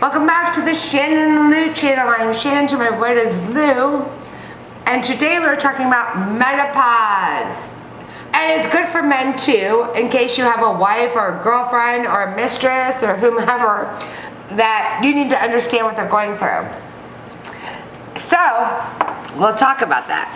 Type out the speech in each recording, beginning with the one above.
Welcome back to the Shannon and Lou channel. I'm Shannon, to my right is Lou. And today we're talking about menopause. And it's good for men too, in case you have a wife or a girlfriend or a mistress or whomever, that you need to understand what they're going through. So, we'll talk about that.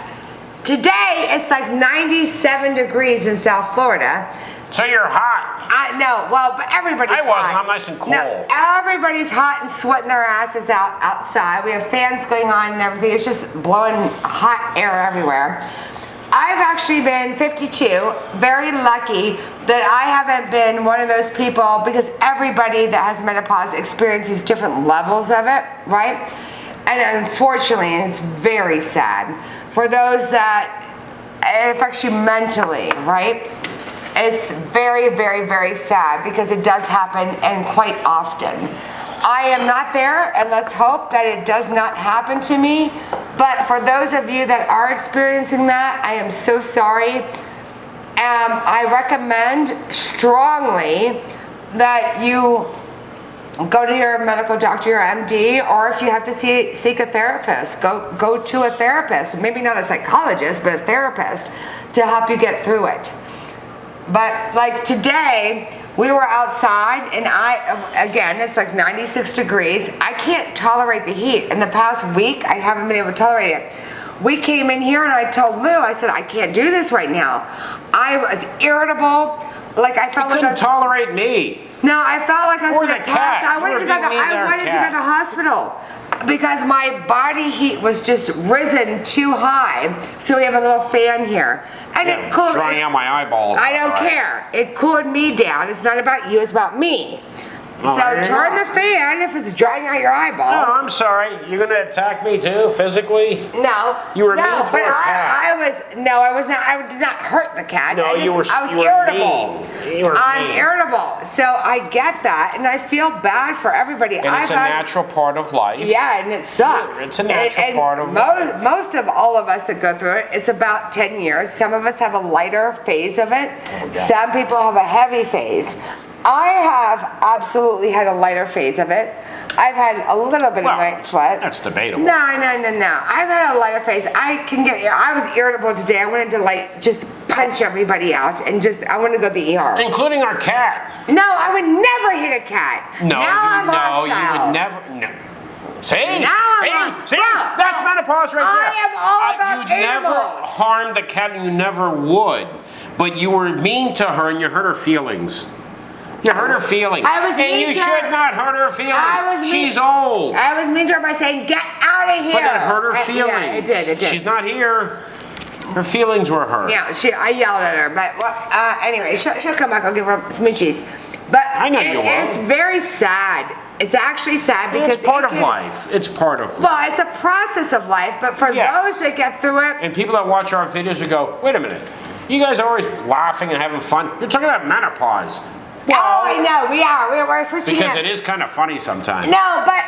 Today, it's like 97 degrees in South Florida. So you're hot. I know, well, but everybody's hot. I wasn't, I'm nice and cold. No, everybody's hot and sweating their asses out outside. We have fans going on and everything. It's just blowing hot air everywhere. I've actually been 52, very lucky that I haven't been one of those people, because everybody that has menopause experiences different levels of it, right? And unfortunately, it's very sad for those that it affects you mentally, right? It's very, very, very sad because it does happen, and quite often. I am not there, and let's hope that it does not happen to me. But for those of you that are experiencing that, I am so sorry. I recommend strongly that you go to your medical doctor, your MD, or if you have to seek a therapist, go to a therapist. Maybe not a psychologist, but a therapist to help you get through it. But like today, we were outside, and again, it's like 96 degrees. I can't tolerate the heat. In the past week, I haven't been able to tolerate it. We came in here and I told Lou, I said, I can't do this right now. I was irritable. Like I felt you couldn't tolerate me. No, I felt like I was going to pass. I wanted to go to the hospital because my body heat was just risen too high. So we have a little fan here. And yeah, it's cooled. Drying out my eyeballs. I don't care. It cooled me down. It's not about you, it's about me. Oh, so turn the fan if it's drying out your eyeballs. No, I'm sorry. You're going to attack me too, physically? No. You were mean to but a cat. I was not. I did not hurt the cat. No, I was irritable. I'm irritable. So I get that, and I feel bad for everybody. And it's a natural part of life. Yeah, and it sucks. It's a natural part of life. Most of all of us that go through it, it's about 10 years. Some of us have a lighter phase of it. Okay. Some people have a heavy phase. I have absolutely had a lighter phase of it. I've had a little bit of night sweat. That's debatable. No. I've had a lighter phase. I was irritable today. I wanted to just punch everybody out and I wanted to go to the ER. Including our cat. No, I would never hit a cat. No, hostile. you would never. No. See? See? Well, That's menopause right there. I am all about You never animals. harmed the cat, and you never would. But you were mean to her, and you hurt her feelings. You hurt her feelings. And you should not hurt her feelings. She's old. I was mean to her by saying, get out of here. But it hurt her feelings. Yeah, it did. She's not here. Her feelings were hurt. Yeah, I yelled at her. But anyway, she'll come back. I'll give her smoochies. But I know you will. It's very sad. It's actually sad because it's part of life. It's part of life. Well, it's a process of life. But for those that get through it. And people that watch our videos will go, wait a minute. You guys are always laughing and having fun. You're talking about menopause. Well, I know, we are. We're switching because it is kind of funny sometimes. No, but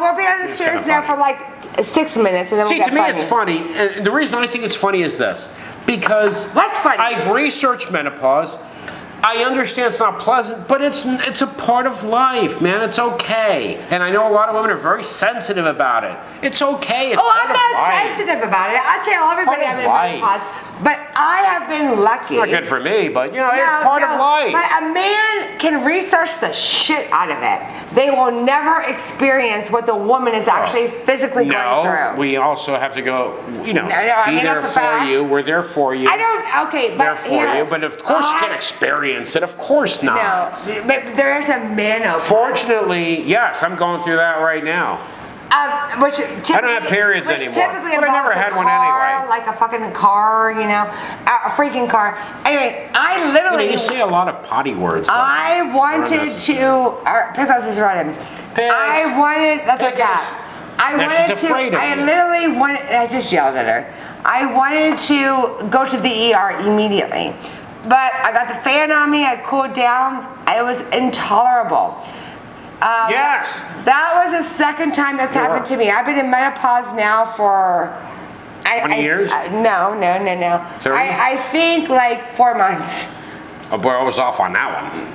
we're being serious now for like 6 minutes, and then we'll get to me, it's funny. And the reason I think it's funny is this: because what's funny? I've researched menopause. I understand it's not pleasant, but it's a part of life, man. It's okay. And I know a lot of women are very sensitive about it. It's okay. It's I'm not sensitive about it. I tell everybody I'm in menopause. But I have been lucky. Not good for me, but it's part of life. But a man can research the shit out of it. They will never experience what the woman is actually physically going through. We also have to go, be there that's a for fact. you. We're there for you. But you. But of course you can't experience it. Of course not. No, but there is a menopause. Fortunately, yes, I'm going through that right now. Which I don't have periods anymore. Typically but I never had one anyway. Like a fucking car, a freaking car. Anyway, I literally. You say a lot of potty words. I wanted to. Pickles is running. I wanted. That's our dad. I literally wanted. I just yelled at her. I wanted to go to the ER immediately, but I got the fan on me. I cooled down. It was intolerable. Yes. That was the second time that's happened to me. I've been in menopause now for 20 years? No. 30? I think like 4 months. Oh boy, I was off on that one.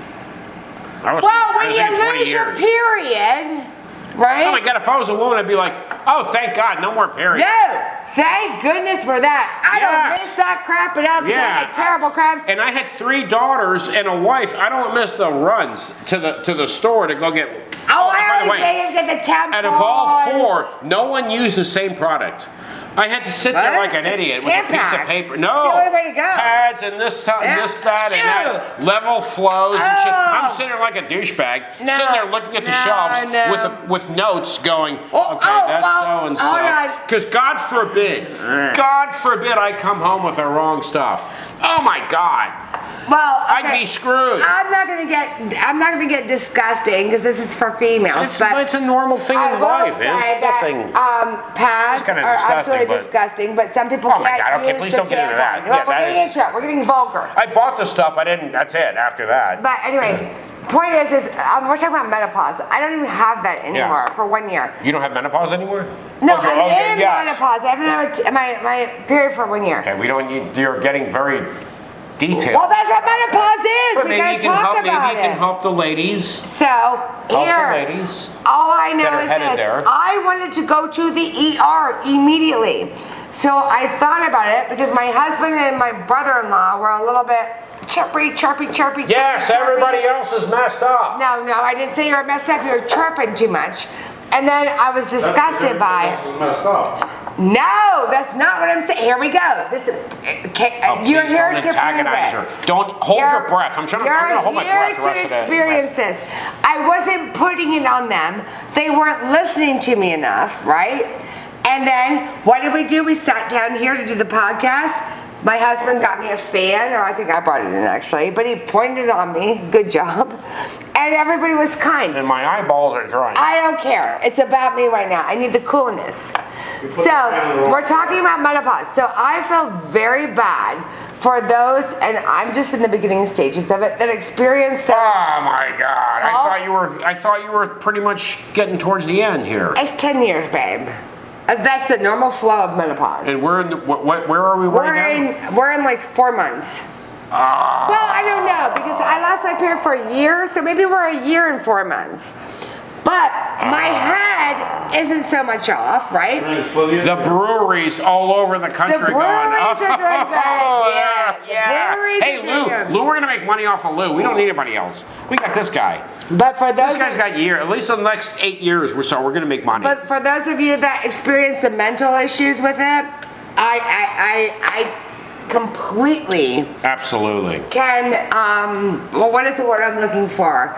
I was when thinking you 20 lose your years. period, right? Oh my God, if I was a woman, I'd be like, oh, thank God, no more periods. No, thank goodness for that. I don't miss that crap at all because I had terrible cramps. And I had 3 daughters and a wife. I don't miss the runs to the store to go get. I always made him get the tampons. And of all 4, no one used the same product. I had to sit there like an idiot with a piece of paper. No, that's the only way to go. Pads and this, that, and that. Level flows and shit. I'm sitting there like a douchebag, sitting there looking at the shelves with notes going, that's so and so. Because God forbid I come home with the wrong stuff. Oh my God. Well, I'd be screwed. I'm not gonna get disgusting because this is for females. It's a normal thing in life. It's nothing. Pads are absolutely disgusting, but some people can't. Oh my God! Okay, please don't get into that. Well, we're getting into it. We're getting vulgar. I bought the stuff. I didn't. That's it. After that. But anyway, point is we're talking about menopause. I don't even have that anymore for 1 year. You don't have menopause anymore? No, I'm in menopause. I haven't had my period for 1 year. Okay, we don't. You're getting very detailed. Well, that's what menopause is. But we gotta talk about it. Maybe you can help the ladies. So Help the ladies. All I know is this: there. I wanted to go to the ER immediately. So I thought about it because my husband and my brother-in-law were a little bit chirpy. Yes, everybody else is messed up. No, I didn't say you were messed up. You were chirping too much. And then I was disgusted by it. Messed up. No, that's not what I'm saying. Here we go. You're here to antagonize her. Don't hold your breath. I'm going to hold my breath the rest of the You're here to experience this. I wasn't putting it on them. They weren't listening to me enough, right? And then what did we do? We sat down here to do the podcast. My husband got me a fan, or I think I brought it in actually, but he pointed it on me. Good job. And everybody was kind. And my eyeballs are dry. I don't care. It's about me right now. I need the coolness. So we're talking about menopause. So I feel very bad for those, and I'm just in the beginning stages of it, that experience those. Oh my God! I thought you were pretty much getting towards the end here. It's 10 years, babe. That's the normal flow of menopause. And where are we right now? We're in like 4 months. Well, I don't know because I lost my period for a year, so maybe we're a year and 4 months. But my head isn't so much off, right? The breweries all over the country the breweries are doing good. Yeah. Hey, Lou, we're gonna make money off of Lou. We don't need anybody else. We got this guy. But for those, this guy's got a year. At least in the next 8 years, we're gonna make money. But for those of you that experience the mental issues with it, I completely, absolutely can. Well, what is the word I'm looking for?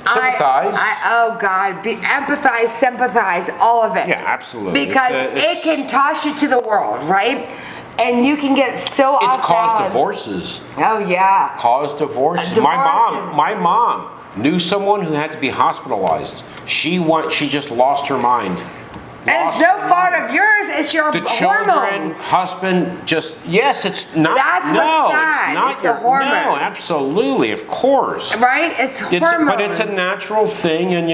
Sympathize. Oh God, empathize, sympathize, all of it. Yeah, absolutely. Because it can toss you to the world, right? And you can get so off balance. It's caused divorces. Oh yeah. Caused divorces. My mom knew someone who had to be hospitalized. She just lost her mind. And it's no fault of yours, it's your hormones. The children, husband, yes, it's not. That's what's sad. It's not your hormones. No, absolutely, of course. Right? It's hormones. But it's a natural thing, and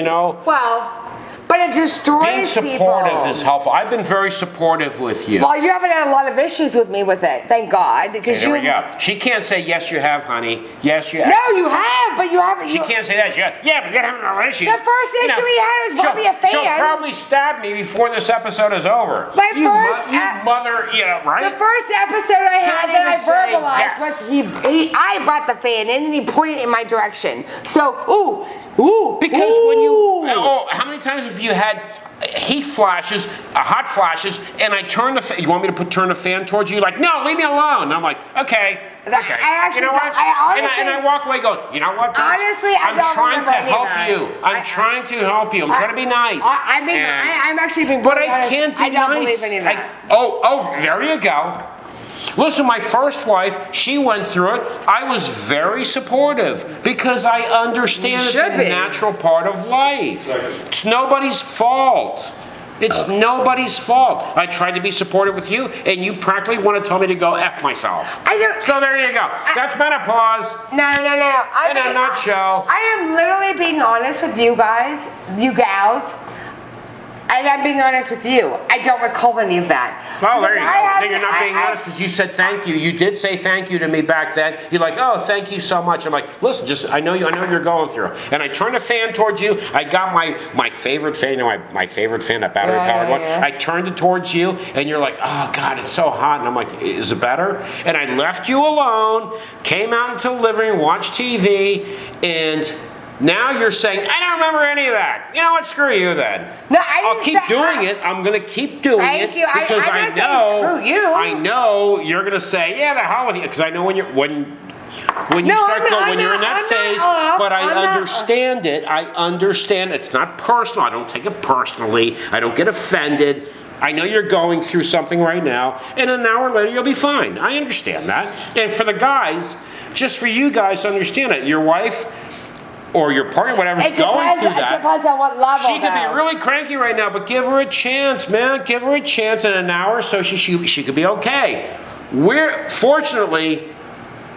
Well, but it destroys being supportive is helpful. I've been very supportive with you. Well, you haven't had a lot of issues with me with it, thank God. Because there we go. She can't say, yes, you have, honey. Yes, you have. No, you have, but you haven't. She can't say that. Yeah, but you haven't no issues. The first issue we had was probably a fan. She'll probably stab me before this episode is over. My first mother, right? The first episode I had that I verbalized was I brought the fan in and he pointed in my direction. So, because when how many times have you had heat flashes, hot flashes, and I turn the fan? You want me to turn the fan towards you? You're like, no, leave me alone. And I'm like, okay. I actually, you know what? And I walk away going, you know what? Honestly, I'm trying to help you. I'm trying to help you. I'm trying to be nice. I'm actually being. But I can't be nice. I don't believe any of that. There you go. Listen, my first wife, she went through it. I was very supportive because I understand it's a natural part of life. It's nobody's fault. It's nobody's fault. I tried to be supportive with you, and you practically want to tell me to go F myself. So there you go. That's menopause. No. In a nutshell. I am literally being honest with you guys, you gals. And I'm being honest with you. I don't recall any of that. Well, there you go. Then you're not being honest because you said thank you. You did say thank you to me back then. You're like, oh, thank you so much. I'm like, listen, I know what you're going through. And I turned a fan towards you. I got my favorite fan, my favorite fan, that battery powered one. I turned it towards you, and you're like, oh God, it's so hot. And I'm like, is it better? And I left you alone, came out into the living room, watched TV, and now you're saying, I don't remember any of that. You know what? Screw you then. No, I'll keep doing it. I'm going to keep doing it because I know. Screw you. I know you're going to say, yeah, the hell with you, because I know when you start going, when you're in that phase. But I understand it. I understand. It's not personal. I don't take it personally. I don't get offended. I know you're going through something right now, and an hour later you'll be fine. I understand that. And for the guys, just for you guys to understand it, your wife or your partner, whatever's going through that. It depends on what level. She could be really cranky right now, but give her a chance, man. Give her a chance in an hour so she could be okay. Fortunately,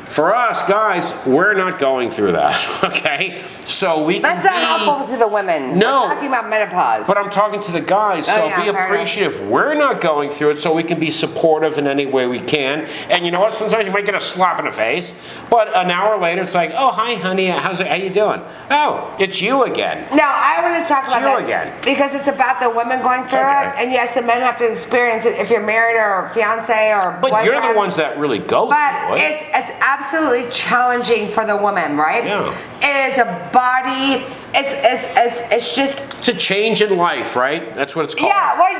for us guys, we're not going through that, okay? So we can That's not helpful to the women. No. We're talking about menopause. But I'm talking to the guys, so be appreciative. We're not going through it, so we can be supportive in any way we can. And you know what? Sometimes you might get a slap in the face, but an hour later, it's like, oh, hi, honey, how you doing? Oh, it's you again. Now, I want to talk about this again. because it's about the women going through it, and yes, the men have to experience it if you're married or fiance or boyfriend. But you're the ones that really go through it. But it's absolutely challenging for the woman, right? Yeah. It is a body. It's just. It's a change in life, right? That's what it's called. Yeah. Well,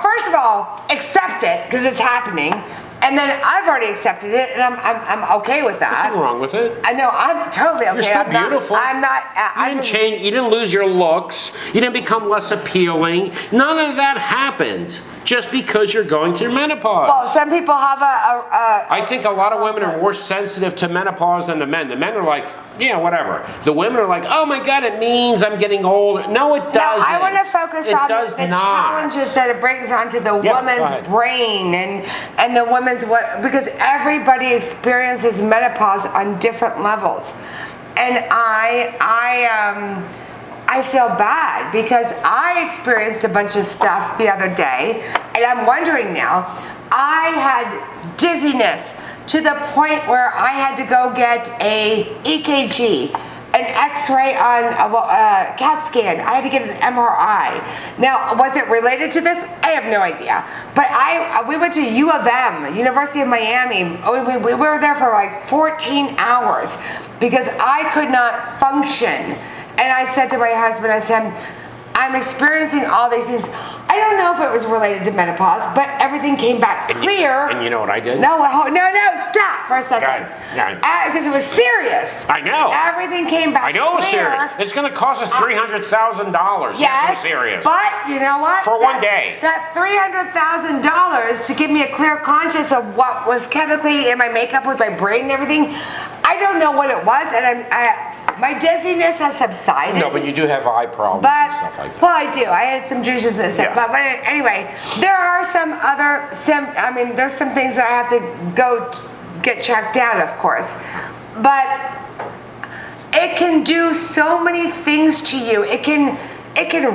first of all, accept it because it's happening, and then I've already accepted it, and I'm okay with that. Nothing wrong with it. I know. I'm totally okay. You're still beautiful. I'm not. You didn't change. You didn't lose your looks. You didn't become less appealing. None of that happened just because you're going through menopause. Well, some people have I think a lot of women are more sensitive to menopause than the men. The men are like, yeah, whatever. The women are like, oh my God, it means I'm getting old. No, it doesn't. No, I want to focus on the challenges that it brings onto the woman's brain and the woman's because everybody experiences menopause on different levels, and I feel bad because I experienced a bunch of stuff the other day, and I'm wondering now. I had dizziness to the point where I had to go get a EKG, an X-ray on a CAT scan. I had to get an MRI. Now, was it related to this? I have no idea. But we went to U of M, University of Miami. We were there for like 14 hours because I could not function. And I said to my husband, I said, I'm experiencing all these things. I don't know if it was related to menopause, but everything came back clear. And you know what I did? No, stop for a second. Because it was serious. I know. Everything came back I know it was clear. serious. It's going to cost us $300,000. Yes, it was serious. But you know what? For one day. That $300,000 to give me a clear conscience of what was chemically in my makeup with my brain and everything, I don't know what it was, and my dizziness has subsided. No, but you do have eye problems and stuff like that. Well, I do. I had some juices and stuff. Yeah. But anyway, there are some other there's some things that I have to go get checked out, of course. But it can do so many things to you. It can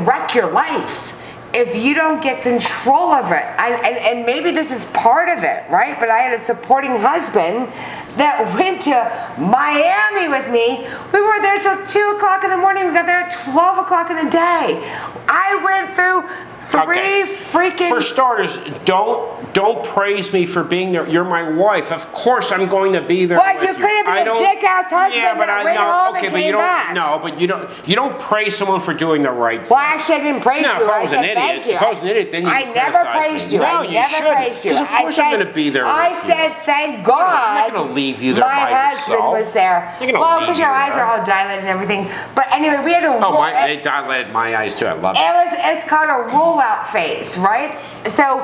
wreck your life if you don't get control of it. And maybe this is part of it, right? But I had a supporting husband that went to Miami with me. We were there till 2 o'clock in the morning. We got there at 12 o'clock in the day. I went through freaking... For starters, don't praise me for being there. You're my wife. Of course I'm going to be there. Well, you could have been a dick-ass husband that went home and came back. No, but you don't praise someone for doing the right thing. Well, actually, I didn't praise you. If I was an idiot, if I was an idiot, then you I never praised you. No, I never praised you. Because of course I'm going to be there with you. I said, thank God. I'm not going to leave you there by yourself. My husband was there. Well, because your eyes are all dilated and everything. But anyway, we had to... They dilated my eyes too. I love it. It's called a rule-out phase, right? So...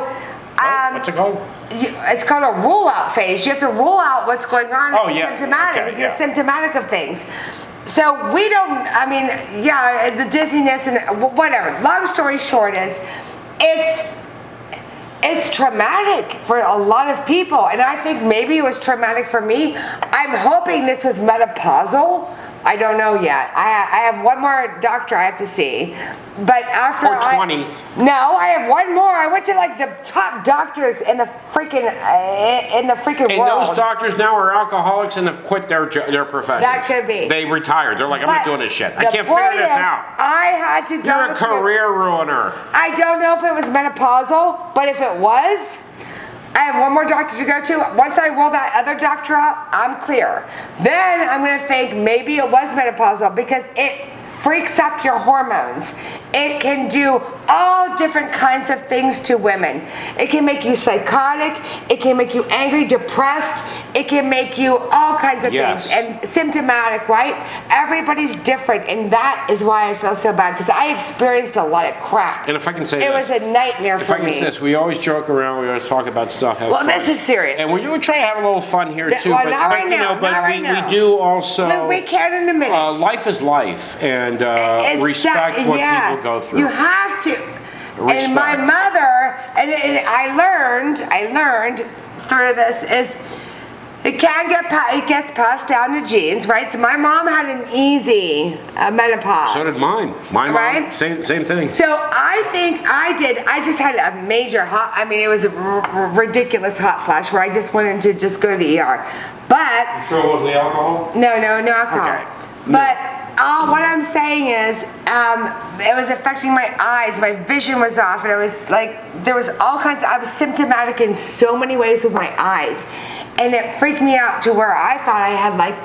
what's it called? It's called a rule-out phase. You have to rule out what's going on if you're symptomatic. Okay, if you're symptomatic of things. So we don't, the dizziness and whatever. Long story short is, it's traumatic for a lot of people. And I think maybe it was traumatic for me. I'm hoping this was menopausal, I don't know yet. I have one more doctor I have to see. But after or 20. No, I have one more. I went to like the top doctors in the freaking And world. those doctors now are alcoholics and have quit their profession. That could be. They retired. They're like, I'm not doing this shit. I can't point figure this is, out. I had to go. You're a career ruiner. I don't know if it was menopausal, but if it was, I have one more doctor to go to. Once I roll that other doctor out, I'm clear. Then I'm going to think maybe it was menopausal because it freaks up your hormones. It can do all different kinds of things to women. It can make you psychotic. It can make you angry, depressed. It can make you all kinds of things. And symptomatic, right? Everybody's different, and that is why I feel so bad, because I experienced a lot of crap. And if I can say it was a nightmare for me. If I can say this, we always joke around, we always talk about stuff. Well, this is serious. And we're trying to have a little fun here too. Well, but not right now. We do also. We can in a minute. Life is life, and respect what people go through. You have to. Respect. And my mother, and I learned through this is it gets passed down to genes, right? So my mom had an easy menopause. So did mine. My mom, right? same thing. So I think I just had a major it was a ridiculous hot flash where I just wanted to just go to the ER. But you sure it wasn't the alcohol? No alcohol. Okay. But what I'm saying is, it was affecting my eyes. My vision was off, and it was like there was all kinds. I was symptomatic in so many ways with my eyes, and it freaked me out to where I thought I had like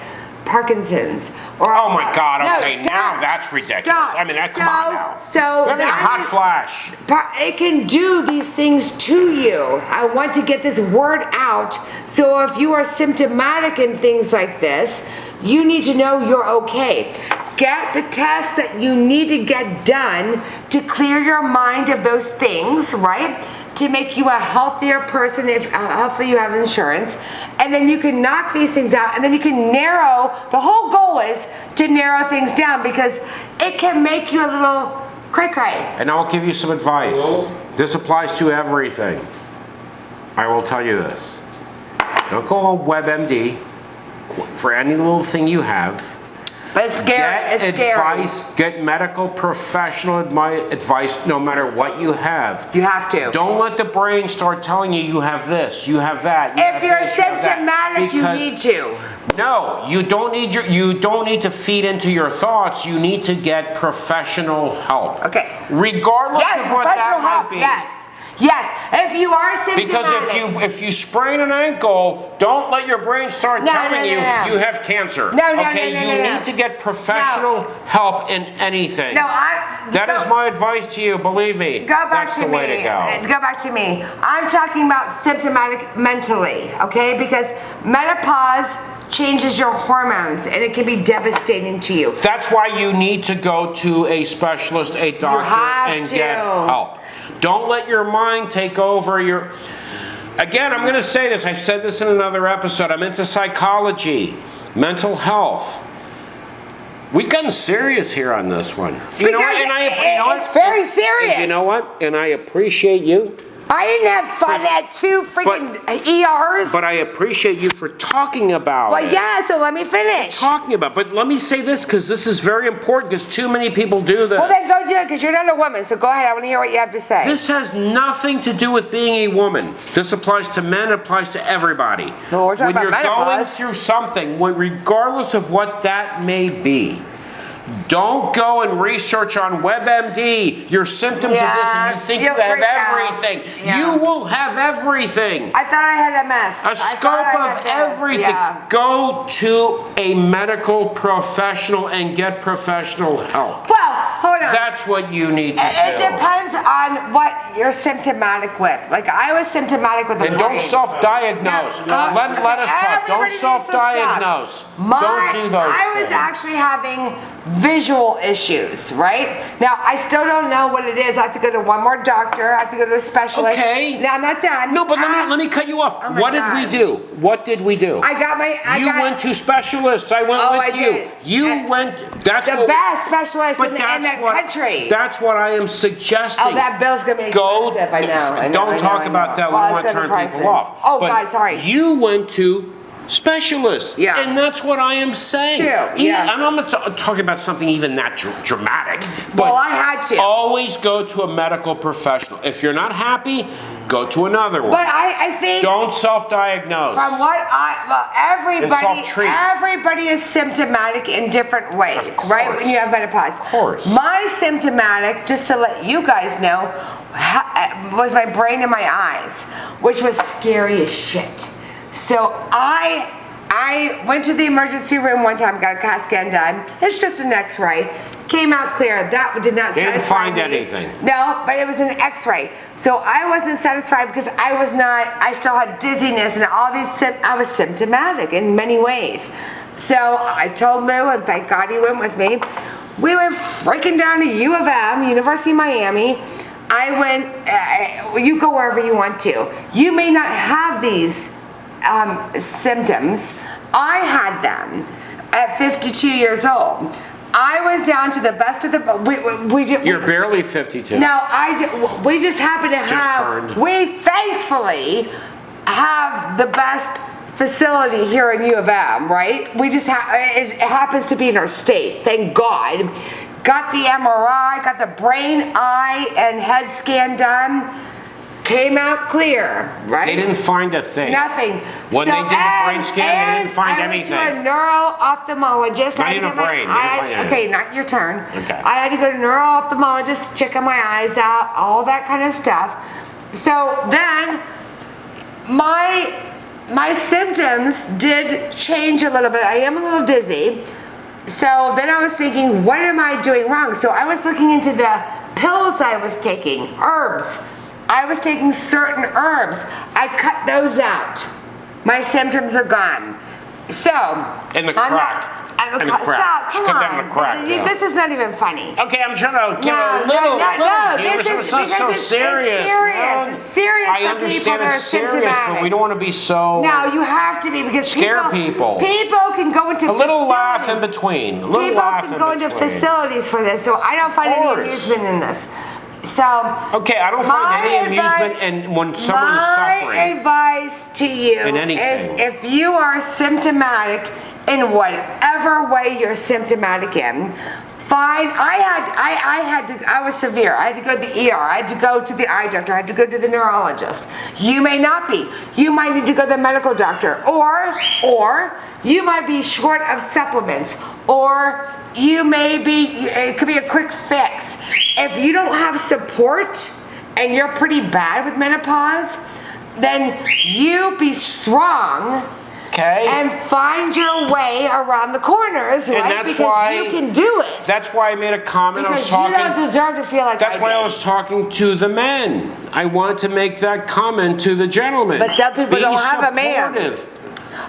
Parkinson's. Or oh my God! Okay, no, now that's ridiculous. Stop. I mean, come on now. So That's a hot flash. It can do these things to you. I want to get this word out. So if you are symptomatic in things like this, you need to know you're okay. Get the tests that you need to get done to clear your mind of those things, right? To make you a healthier person if hopefully you have insurance. And then you can knock these things out, and then you can narrow. The whole goal is to narrow things down because it can make you a little cray-cray. And I'll give you some advice. This applies to everything. I will tell you this. Don't go on WebMD for any little thing you have. It's scary. Get advice, get medical professional advice no matter what you have. You have to. Don't let the brain start telling you have this, you have that. If you're symptomatic, you need to. No, you don't need to feed into your thoughts. You need to get professional help. Okay. Regardless of what that might be. Yes, if you are symptomatic. Because if you sprain an ankle, don't let your brain start telling you have cancer. No. You need to get professional help in anything. That is my advice to you. Believe me. That's the way to go. Go back to me. I'm talking about symptomatic mentally, okay? Because menopause changes your hormones, and it can be devastating to you. That's why you need to go to a specialist, a doctor, and get help. Don't let your mind take over your... Again, I'm going to say this. I've said this in another episode. I'm into psychology, mental health. We've gotten serious here on this one. It's very serious. You know what? And I appreciate you. I didn't have fun at 2 freaking ERs. But I appreciate you for talking about it. Well, yeah, so let me finish. But let me say this, because this is very important, because too many people do this. Well, then go do it, because you're not a woman. So go ahead. I want to hear what you have to say. This has nothing to do with being a woman. This applies to men. It applies to everybody. No, we're talking about menopause. When you're going through something, regardless of what that may be, don't go and research on WebMD your symptoms of this and you think you have everything. You will have everything. I thought I had MS. A scope of everything. Yeah. Go to a medical professional and get professional help. Well, hold on. That's what you need to do. It depends on what you're symptomatic with. Like I was symptomatic with a brain. And don't self-diagnose. Let us talk. Don't self-diagnose. Don't do those I was actually having visual issues, right? Now, I still don't know what it is. I have to go to one more doctor. I have to go to a specialist. Okay. Now, I'm not done. No, but let me cut you off. What did we do? What did we do? You went to specialists. I went with you. You went. That's the best specialist in the country. That's what I am suggesting. Oh, that bill's gonna be expensive. I know. Don't talk about that. We don't want to turn people off. Oh, God, sorry. You went to specialist. Yeah. And that's what I am saying. True, yeah. I'm not talking about something even that dramatic. But Well, I had to. always go to a medical professional. If you're not happy, go to another one. But I think... Don't self-diagnose. From what self-treat. everybody is symptomatic in different ways, right? When you have menopause. Of course. My symptomatic, just to let you guys know, was my brain and my eyes, which was scary as shit. So I went to the emergency room one time, got a CAT scan done. It's just an X-ray. Came out clear. That did not They satisfy didn't find me. anything. No, but it was an X-ray. So I wasn't satisfied because I still had dizziness and all these, I was symptomatic in many ways. So I told Lou, and thank God he went with me. We went freaking down to U of M, University of Miami. I went, you go wherever you want to. You may not have these symptoms. I had them at 52 years old. I went down to the best of the. You're barely 52. No, we just happen to have. We thankfully have the best facility here in U of M, right? We just it happens to be in our state. Thank God. Got the MRI, got the brain, eye, and head scan done. Came out clear, right? They didn't find a thing. Nothing. When they did the brain scan, they didn't find anything. I went to a neuro-ophthalmologist. Not even a brain. They didn't find anything. Okay, not your turn. Okay. I had to go to a neuro-ophthalmologist, checking my eyes out, all that kind of stuff. So then, my symptoms did change a little bit. I am a little dizzy. So then I was thinking, what am I doing wrong? So I was looking into the pills I was taking, herbs. I was taking certain herbs. I cut those out. My symptoms are gone. So. In the crack. Stop, come cut on. down the crack. This is not even funny. Okay, I'm trying to give a little. This is it's not so serious. It's serious. I understand it's serious, but we don't want to be so. No, you have to be because scare people. People can go into a little laugh in between. A little laugh in between. People can go into facilities for this, so I don't find any amusement in this. So okay, I don't find any amusement in when someone's suffering. My advice to you is if you are symptomatic in whatever way you're symptomatic in, I was severe. I had to go to the ER. I had to go to the eye doctor. I had to go to the neurologist. You may not be. You might need to go to the medical doctor. Or you might be short of supplements. Or you may be, it could be a quick fix. If you don't have support and you're pretty bad with menopause, then you be strong. Okay. And find your way around the corners, right? And that's because why you can do it. That's why I made a comment. Because I was talking. You don't deserve to feel like that's why I was talking to the men. I wanted to make that comment to the gentlemen. But some people don't have a man.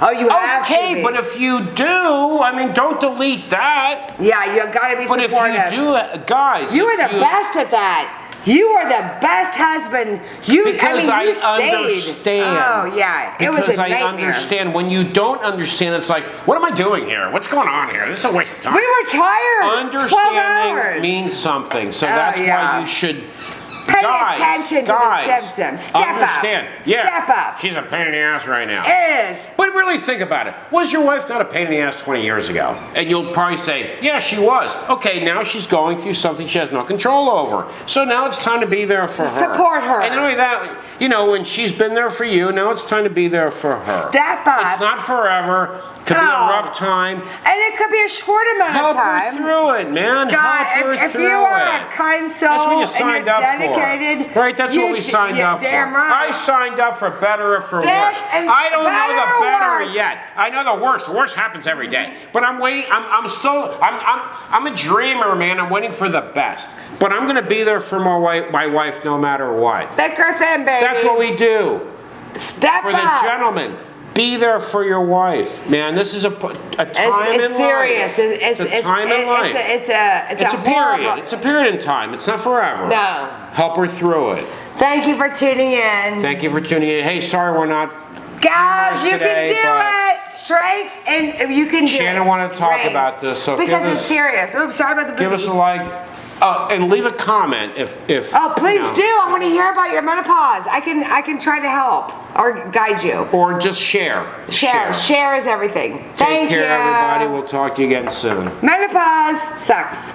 Oh, you have to Okay, be. but if you do, I mean, don't delete that. Yeah, you gotta be supportive. But if you do, guys, you are the best at that. You are the best husband. Because I understand. Oh yeah, it was a nightmare. Because I understand. When you don't understand, it's like, what am I doing here? What's going on here? This is a waste of time. We were tired. Understanding means something, so that's why you should. Pay attention to the symptoms. Step understand. up. Yeah. Step up. She's a pain in the ass right now. Is. But really think about it. Was your wife not a pain in the ass 20 years ago? And you'll probably say, yeah, she was. Okay, now she's going through something she has no control over. So now it's time to be there for her. Support her. And not only that, you know, when she's been there for you, now it's time to be there for her. Step up. It's not forever. Could be a rough time. And it could be a short amount of time. Help her through it, man. God, Help her if through you are it. a kind soul That's what you signed and you're up dedicated, for. Right, that's what we signed up for. Damn right. I signed up for better or for worse. I don't know the better yet. I know the worst. The worst happens every day. But I'm waiting. I'm a dreamer, man. I'm waiting for the best. But I'm going to be there for my wife no matter what. Thick or thin, baby. That's what we do. Step for up. The gentlemen. Be there for your wife, man. This is a time in serious. life. It's a time in life. It's a period. It's a period in time. It's not forever. No. Help her through it. Thank you for tuning in. Thank you for tuning in. Hey, sorry we're not. Guys, you can do it. Strength, and you can do it. Shannon wanted to talk about this, so because it's serious. Oops, sorry about the booby. Give us a like. And leave a comment if oh, please do. I want to hear about your menopause. I can try to help. or guide you. Or just share. Share is everything. Take Thank care, you. everybody. We'll talk to you again soon. Menopause sucks.